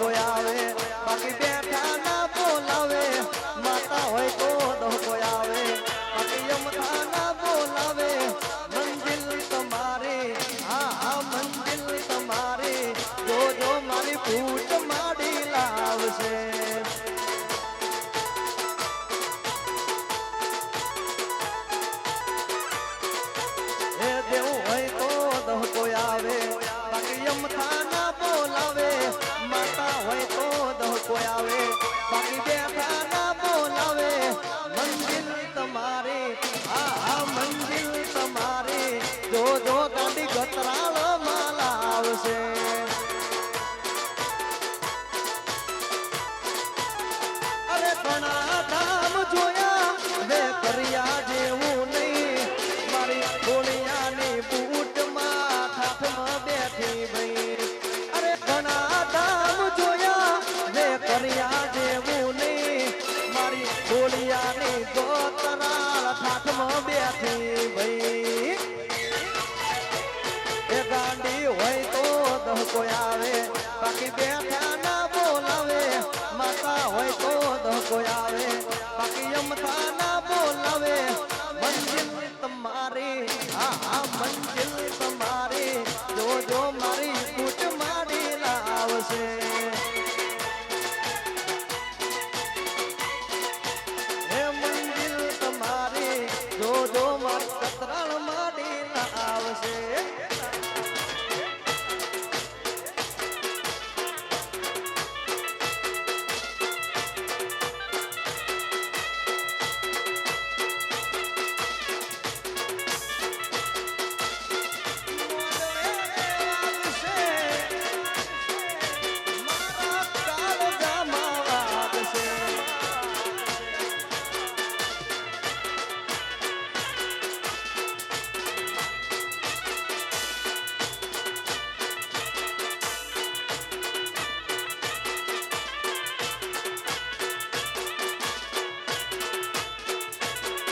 ધોકો આવે બાકી બેઠા ના બોલાવે માતા હોય તો ધોકો આવે બાકી યમથા ના બોલાવે મંજિલ તમારી હા મંજિલ તમારી જો મારી ફૂટ માડી લાવશે કોઈ આવે બાકી બેઠા ના બોલાવે માતા હોય તો કોઈ આવે બાકી યમથા